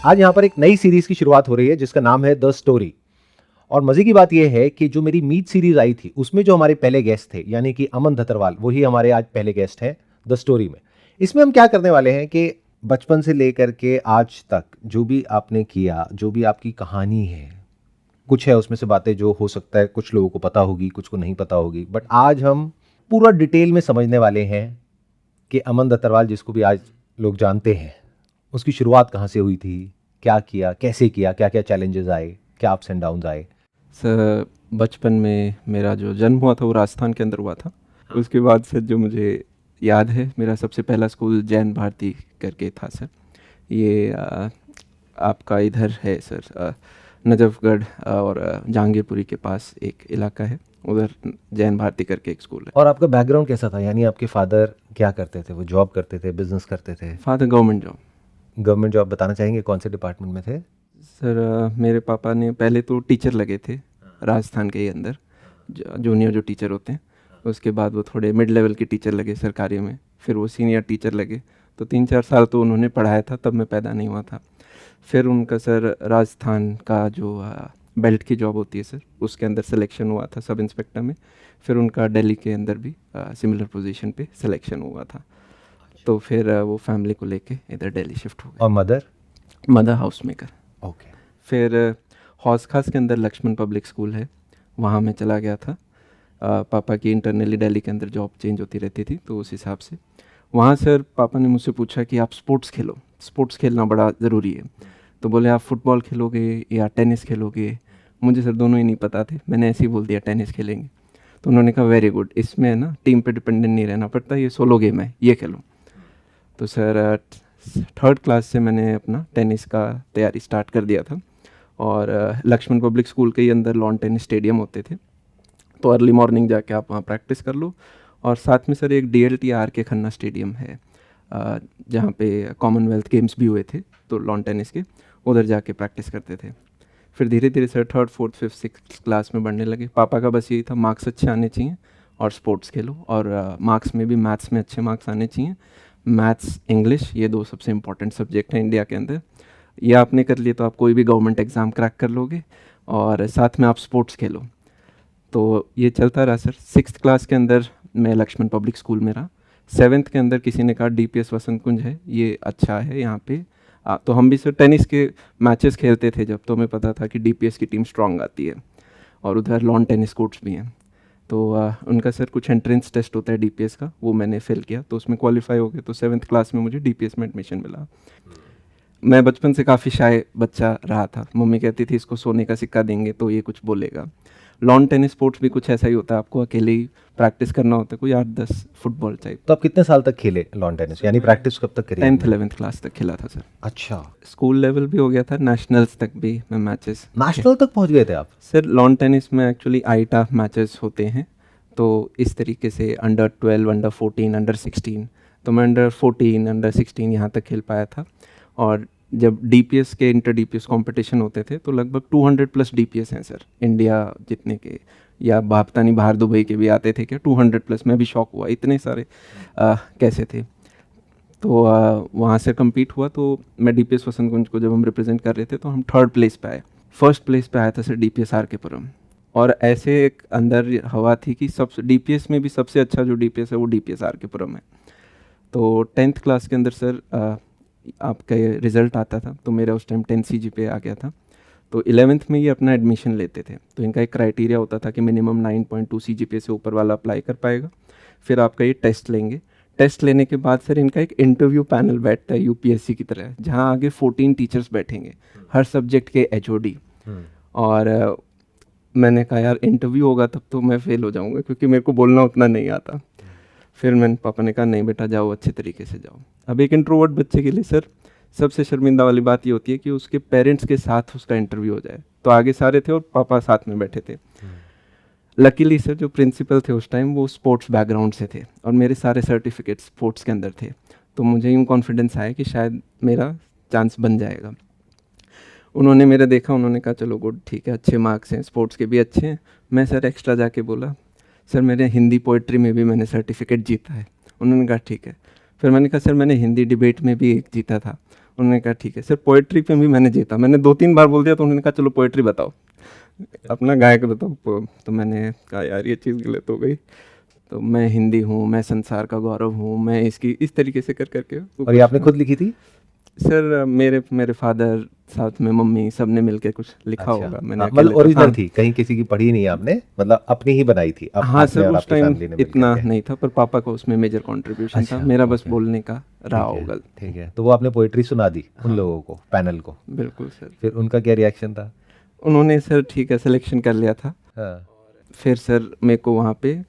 आज यहाँ पर एक नई सीरीज की शुरुआत हो रही है जिसका नाम है द स्टोरी। और मजे की बात यह है कि जो मेरी मीट सीरीज आई थी उसमें जो हमारे पहले गेस्ट थे यानी कि अमन धतरवाल, वही हमारे आज पहले गेस्ट हैं द स्टोरी में। इसमें हम क्या करने वाले हैं कि बचपन से लेकर के आज तक जो भी आपने किया, जो भी आपकी कहानी है, कुछ है उसमें से बातें जो हो सकता है कुछ लोगों को पता होगी, कुछ को नहीं पता होगी, बट आज हम पूरा डिटेल में समझने वाले हैं कि अमन दत्तरवाल जिसको भी आज लोग जानते हैं, उसकी शुरुआत कहाँ से हुई थी, क्या किया, कैसे किया, क्या क्या चैलेंजेस आए, क्या अप्स एंड डाउन्स आए। सर बचपन में मेरा जो जन्म हुआ था वो राजस्थान के अंदर हुआ था। उसके बाद सर जो मुझे याद है, मेरा सबसे पहला स्कूल जैन भारती करके था सर। ये आपका इधर है सर, नजफगढ़ और जहांगीरपुरी के पास एक इलाका है, उधर जैन भारती करके एक स्कूल है। और आपका बैकग्राउंड कैसा था, यानी आपके फादर क्या करते थे, वो जॉब करते थे, बिजनेस करते थे? Father government job. Government job बताना चाहेंगे कौन से डिपार्टमेंट में थे? सर मेरे पापा ने पहले तो टीचर लगे थे राजस्थान के अंदर, जूनियर जो टीचर होते हैं। उसके बाद वो थोड़े मिड लेवल के टीचर लगे सरकारी में, फिर वो सीनियर टीचर लगे। तो 3-4 साल तो उन्होंने पढ़ाया था, तब मैं पैदा नहीं हुआ था। फिर उनका सर राजस्थान का जो बेल्ट की जॉब होती है सर, उसके अंदर सिलेक्शन हुआ था सब इंस्पेक्टर में। फिर उनका दिल्ली के अंदर भी सिमिलर पोजीशन पे सिलेक्शन हुआ था। तो फिर वो फैमिली को लेके इधर दिल्ली शिफ्ट हो गए। और mother? Mother house maker. Okay. फिर हौस खास के अंदर लक्ष्मण पब्लिक स्कूल है, वहाँ मैं चला गया था। पापा की इंटरनली दिल्ली के अंदर जॉब चेंज होती रहती थी, तो उस हिसाब से वहाँ सर पापा ने मुझसे पूछा कि आप स्पोर्ट्स खेलो, स्पोर्ट्स खेलना बड़ा ज़रूरी है। तो बोले आप फुटबॉल खेलोगे या टेनिस खेलोगे? मुझे सर दोनों ही नहीं पता थे, मैंने ऐसे ही बोल दिया टेनिस खेलेंगे। तो उन्होंने कहा वेरी गुड, इसमें ना टीम पे डिपेंडेंट नहीं रहना पड़ता, ये सोलो गेम है, ये खेलो। तो सर 3rd क्लास से मैंने अपना टेनिस का तैयारी स्टार्ट कर दिया था। और लक्ष्मण पब्लिक स्कूल के ही अंदर लॉन टेनिस स्टेडियम होते थे, तो अर्ली मॉर्निंग जाके आप वहाँ प्रैक्टिस कर लो। और साथ में सर एक DLTR के खन्ना स्टेडियम है, जहाँ पे कॉमनवेल्थ गेम्स भी हुए थे, तो लॉन टेनिस के उधर जाके प्रैक्टिस करते थे। फिर धीरे धीरे sir 3rd 4th 5th 6th class में बढ़ने लगे। पापा का बस यही था मार्क्स अच्छे आने चाहिए और स्पोर्ट्स खेलो, और मार्क्स में भी मैथ्स में अच्छे मार्क्स आने चाहिए। मैथ्स इंग्लिश ये 2 सबसे इंपॉर्टेंट सब्जेक्ट हैं इंडिया के अंदर। ये आपने कर लिए तो आप कोई भी गवर्नमेंट एग्ज़ाम क्रैक कर लोगे, और साथ में आप स्पोर्ट्स खेलो। तो ये चलता रहा सर। 6th क्लास के अंदर मैं लक्ष्मण पब्लिक स्कूल में रहा। 7th के अंदर किसी ने कहा DPS वसंत कुंज है, ये अच्छा है यहाँ पे। तो हम भी सर टेनिस के मैचेस खेलते थे जब, तो हमें पता था कि DPS की टीम स्ट्रांग आती है, और उधर लॉन टेनिस कोर्ट्स भी हैं। तो उनका सर कुछ एंट्रेंस टेस्ट होता है DPS का, वो मैंने फेल किया, तो उसमें क्वालिफाई हो गया। तो 7th क्लास में मुझे DPS में एडमिशन मिला। मैं बचपन से काफ़ी शाय बच्चा रहा था। मम्मी कहती थी इसको सोने का सिक्का देंगे तो ये कुछ बोलेगा। लॉन टेनिस स्पोर्ट्स भी कुछ ऐसा ही होता है, आपको अकेले ही प्रैक्टिस करना होता है, कोई 8-10 फुटबॉल टाइप। तो आप कितने साल तक खेले लॉन टेनिस, यानी प्रैक्टिस कब तक करी? 10th 11th क्लास तक खेला था सर। अच्छा, स्कूल लेवल भी हो गया था, नेशनल्स तक भी मैं मैचेस। नेशनल तक पहुंच गए थे आप? सर लॉन टेनिस में एक्चुअली आईटा मैचेस होते हैं, तो इस तरीके से अंडर 12, अंडर 14, अंडर 16, तो मैं अंडर 14, अंडर 16 यहाँ तक खेल पाया था। और जब DPS के इंटर DPS कंपटीशन होते थे तो लगभग 200+ DPS हैं सर इंडिया जितने के, या पता नहीं बाहर दुबई के भी आते थे क्या 200+। मैं भी शॉक हुआ इतने सारे कैसे थे। तो वहाँ से कम्पीट हुआ, तो मैं DPS वसंत कुंज को जब हम रिप्रेजेंट कर रहे थे तो हम 3rd प्लेस पे आए। 1st प्लेस पे आया था सर DPS RK-पुरम। और ऐसे एक अंदर हवा थी कि सब DPS में भी सबसे अच्छा जो DPS है वो DPS RK-पुरम है। तो 10th क्लास के अंदर सर आपका रिज़ल्ट आता था, तो मेरा उस टाइम 10 CGPA आ गया था। तो 11th में ये अपना एडमिशन लेते थे, तो इनका एक क्राइटेरिया होता था कि मिनिमम 9.2 CGPA से ऊपर वाला अप्लाई कर पाएगा। फिर आपका ये टेस्ट लेंगे। टेस्ट लेने के बाद सर इनका एक इंटरव्यू पैनल बैठता है UPSC की तरह, जहाँ आगे 14 टीचर्स बैठेंगे, हर सब्जेक्ट के HOD। और मैंने कहा यार इंटरव्यू होगा तब तो मैं फेल हो जाऊँगा, क्योंकि मेरे को बोलना उतना नहीं आता। फिर मैंने पापा ने कहा नहीं बेटा जाओ, अच्छे तरीके से जाओ। अब एक इंट्रोवर्ट बच्चे के लिए सर सबसे शर्मिंदा वाली बात ये होती है कि उसके पेरेंट्स के साथ उसका इंटरव्यू हो जाए। तो आगे सारे थे और पापा साथ में बैठे थे। लकीली सर जो प्रिंसिपल थे उस टाइम वो स्पोर्ट्स बैकग्राउंड से थे, और मेरे सारे सर्टिफिकेट स्पोर्ट्स के अंदर थे, तो मुझे यूँ कॉन्फिडेंस आया कि शायद मेरा चांस बन जाएगा। उन्होंने मेरा देखा, उन्होंने कहा चलो गुड ठीक है, अच्छे मार्क्स हैं, स्पोर्ट्स के भी अच्छे हैं। मैं सर एक्स्ट्रा जाके बोला सर मेरे हिंदी पोइट्री में भी मैंने सर्टिफिकेट जीता है। उन्होंने कहा ठीक है। फिर मैंने कहा सर मैंने हिंदी डिबेट में भी एक जीता था। उन्होंने कहा ठीक है सर, पोएट्री पे भी मैंने जीता। मैंने 2-3 बार बोल दिया तो उन्होंने कहा चलो पोएट्री बताओ, अपना गायक बताओ। तो मैंने कहा यार ये चीज़ गलत हो गई। तो मैं हिंदी हूँ, मैं संसार का गौरव हूँ, मैं इसकी इस तरीके से कर करके। और ये आपने खुद लिखी थी? सर मेरे फादर साथ में मम्मी सब ने मिलके कुछ लिखा अच्छा, होगा, मैंने हाँ, मतलब अकेले। ओरिजिनल हाँ थी, कहीं किसी की पढ़ी नहीं आपने, मतलब अपनी ही बनाई थी हाँ आपने सर, और उस आपकी टाइम फैमिली ने मिल इतना करके। नहीं था, पर पापा को उसमें मेजर कंट्रीब्यूशन था, अच्छा, मेरा बस ओके, बोलने का रहा ठीक है, होगा। ठीक है। तो वो आपने पोइट्री सुना दी उन लोगों को, पैनल को, बिल्कुल सर। फिर उनका क्या रिएक्शन था? उन्होंने सर ठीक है सिलेक्शन कर लिया था। हाँ, फिर सर मेरे को वहाँ पे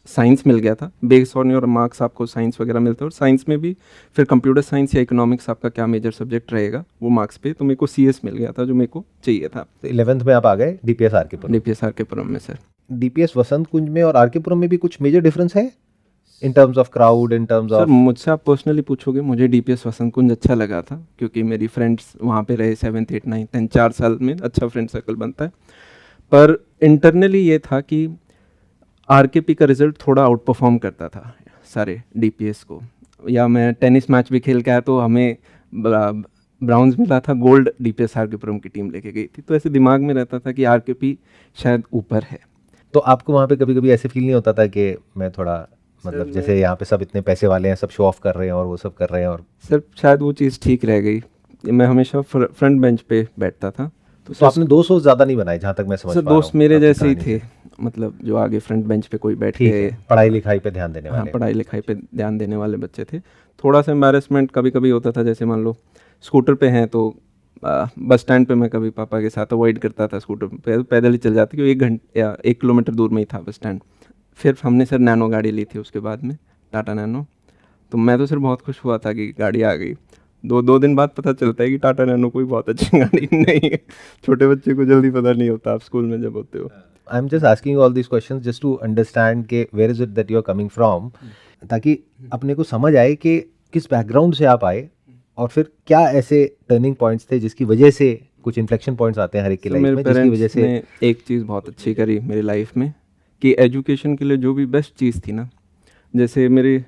साइंस मिल गया था। बेस्ड ऑन योर मार्क्स आपको साइंस वगैरह मिलता है, और साइंस में भी फिर कंप्यूटर साइंस या इकोनॉमिक्स आपका क्या मेजर सब्जेक्ट रहेगा वो मार्क्स पे, तो मेरे को सीएस मिल गया था जो मेरे को चाहिए था। तो 11th में आप आ गए डीपीएस आरकेपुरम। डीपीएस आरकेपुरम में सर। डीपीएस वसंत कुंज में और आरकेपुरम में भी कुछ मेजर डिफरेंस है in terms of crowd, in terms sir of? मुझसे आप पर्सनली पूछोगे, मुझे डीपीएस वसंत कुंज अच्छा लगा था, क्योंकि मेरी फ्रेंड्स वहाँ पे रहे 7th 8th 9th 10 4 साल में अच्छा फ्रेंड सर्कल बनता है। पर इंटरनली ये था कि आरकेपी का रिजल्ट थोड़ा आउट परफॉर्म करता था सारे डीपीएस को। या मैं टेनिस मैच भी खेल के आया तो हमें ब्राउन्स मिला था, गोल्ड डीपीएस आरकेपुरम की टीम लेके गई थी। तो ऐसे दिमाग में रहता था कि आरकेपी शायद ऊपर है। तो आपको वहाँ पे कभी कभी ऐसे फील नहीं होता था कि मैं थोड़ा, मतलब जैसे यहाँ पे सब इतने पैसे वाले हैं, सब शो ऑफ कर रहे हैं और वो सब कर रहे हैं, और सर शायद वो चीज़ ठीक रह गई। मैं हमेशा फ्रंट बेंच पे बैठता था। तो आपने 200 ज्यादा नहीं बनाए जहाँ तक मैं समझ सर पा रहा दोस्त हूँ मेरे आपकी जैसे ही कहानी थे, से। मतलब जो आगे फ्रंट बेंच पे कोई बैठ ठीक के, है, पढ़ाई लिखाई पे ध्यान देने हाँ वाले। पढ़ाई लिखाई पे ध्यान देने वाले बच्चे थे। थोड़ा सा एम्बैरेसमेंट कभी कभी होता था, जैसे मान लो स्कूटर पे हैं तो बस स्टैंड पे मैं कभी पापा के साथ अवॉइड करता था स्कूटर पे, पैदल ही चल जाती, क्योंकि 1 घंटे या 1 किलोमीटर दूर में ही था बस स्टैंड। फिर हमने सर नैनो गाड़ी ली थी उसके बाद में, टाटा नैनो। तो मैं तो सर बहुत खुश हुआ था कि गाड़ी आ गई। दो दिन बाद पता चलता है कि टाटा नैनो कोई बहुत अच्छी गाड़ी नहीं है। छोटे बच्चे को जल्दी पता नहीं होता, आप स्कूल में जब होते हो। I am just asking all this questions just to understand के where is it that you are coming from, ताकि अपने को समझ आए कि किस बैकग्राउंड से आप आए और फिर क्या ऐसे टर्निंग पॉइंट्स थे जिसकी वजह से कुछ इन्फ्लेक्शन पॉइंट्स आते हैं हर एक की तो लाइफ मेरे में, जिसकी वजह पेरेंट्स से। ने एक चीज़ बहुत अच्छी करी मेरी लाइफ में, कि एजुकेशन के लिए जो भी बेस्ट चीज़ थी ना, जैसे मेरे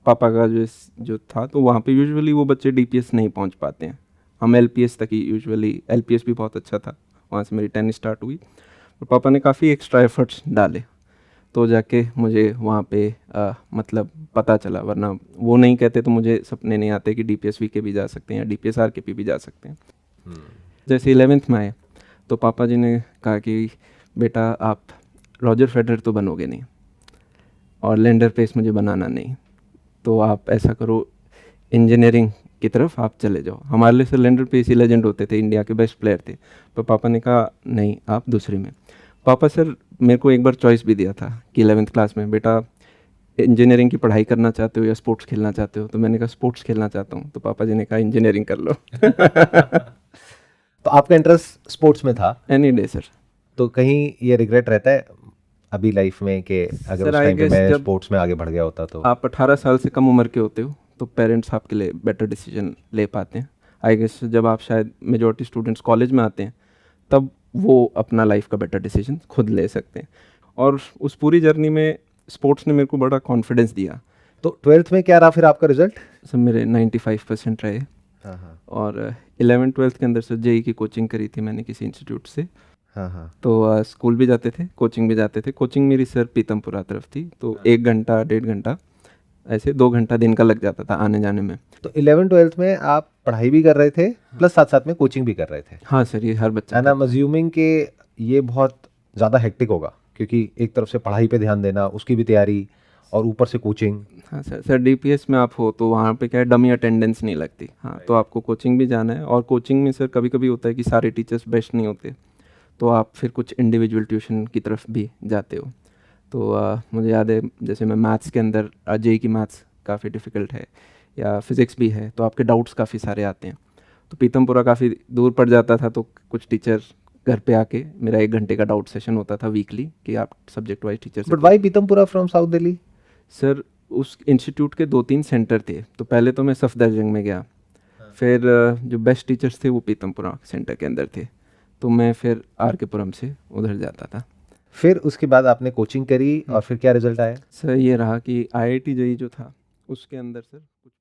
पापा का जो था, तो वहाँ पे यूजुअली वो बच्चे डीपीएस नहीं पहुँच पाते हैं, हम एलपीएस तक ही यूजुअली, एलपीएस भी बहुत अच्छा था, वहाँ से मेरी टेनिस स्टार्ट हुई। और पापा ने काफ़ी एक्स्ट्रा एफर्ट्स डाले, तो जाके मुझे वहाँ पे मतलब पता चला, वरना वो नहीं कहते तो मुझे सपने नहीं आते कि डीपीएस वीके भी जा सकते हैं या डीपीएस आरकेपी भी जा सकते हैं। जैसे 11th में आए तो पापा जी ने कहा कि बेटा आप रॉजर फेडरर तो बनोगे नहीं, और लैंडर पेस मुझे बनाना नहीं, तो आप ऐसा करो इंजीनियरिंग की तरफ आप चले जाओ। हमारे लिए सर लैंडर पेस ही लेजेंड होते थे, इंडिया के बेस्ट प्लेयर थे। पर पापा ने कहा नहीं आप दूसरी में। पापा सर मेरे को एक बार चॉइस भी दिया था कि 11th क्लास में, बेटा इंजीनियरिंग की पढ़ाई करना चाहते हो या स्पोर्ट्स खेलना चाहते हो। तो मैंने कहा स्पोर्ट्स खेलना चाहता हूँ। तो पापा जी ने कहा इंजीनियरिंग कर लो। तो आपका इंटरेस्ट स्पोर्ट्स में था? Any day sir. तो कहीं ये रिग्रेट रहता है अभी लाइफ में कि अगर सर उस आई टाइम पे गेस मैं जब स्पोर्ट्स में आगे बढ़ गया होता तो? आप 18 साल से कम उम्र के होते हो तो पेरेंट्स आपके लिए बेटर डिसीजन ले पाते हैं। आई गेस जब आप शायद मेजॉरिटी स्टूडेंट्स कॉलेज में आते हैं तब वो अपना लाइफ का बेटर डिसीजन खुद ले सकते हैं। और उस पूरी जर्नी में स्पोर्ट्स ने मेरे को बड़ा कॉन्फिडेंस दिया। तो 12th में क्या रहा फिर आपका रिजल्ट? सर मेरे 95% रहे। हाँ हाँ और 11th 12th के अंदर सर जेई की कोचिंग करी थी मैंने किसी इंस्टीट्यूट से। हाँ हाँ। तो स्कूल भी जाते थे, कोचिंग भी जाते थे। कोचिंग मेरी सर पीतमपुरा तरफ थी, तो 1 घंटा 1.5 घंटा ऐसे 2 घंटा दिन का लग जाता था आने जाने में। तो 11th 12th में आप पढ़ाई भी कर रहे थे प्लस साथ साथ में कोचिंग भी कर रहे थे? हाँ सर, ये हर बच्चा एंड आई एम अज्यूमिंग कि ये बहुत ज़्यादा हेक्टिक होगा, क्योंकि एक तरफ से पढ़ाई पे ध्यान देना, उसकी भी तैयारी, और ऊपर से कोचिंग। हाँ सर डीपीएस में आप हो तो वहाँ पे क्या है, डमी अटेंडेंस नहीं लगती। हाँ, तो आपको कोचिंग भी जाना है। और कोचिंग में सर कभी कभी होता है कि सारे टीचर्स बेस्ट नहीं होते, तो आप फिर कुछ इंडिविजुअल ट्यूशन की तरफ भी जाते हो। तो मुझे याद है जैसे मैं मैथ्स के अंदर, जेई की मैथ्स काफ़ी डिफ़िकल्ट है या फिज़िक्स भी है, तो आपके डाउट्स काफ़ी सारे आते हैं। तो पीतमपुरा काफ़ी दूर पड़ जाता था, तो कुछ टीचर घर पे आके मेरा 1 घंटे का डाउट सेशन होता था वीकली, कि आप सब्जेक्ट वाइज टीचर से। But why Pitampura from south Delhi? Sir उस इंस्टीट्यूट के 2-3 सेंटर थे, तो पहले तो मैं सफदरजंग में गया, फिर जो बेस्ट टीचर्स थे वो पीतमपुरा सेंटर के अंदर थे, तो मैं फिर आरकेपुरम से उधर जाता था। फिर उसके बाद आपने कोचिंग करी और फिर क्या रिजल्ट आया? सर ये रहा कि आईआईटी जेईई जो था उसके अंदर सर कुछ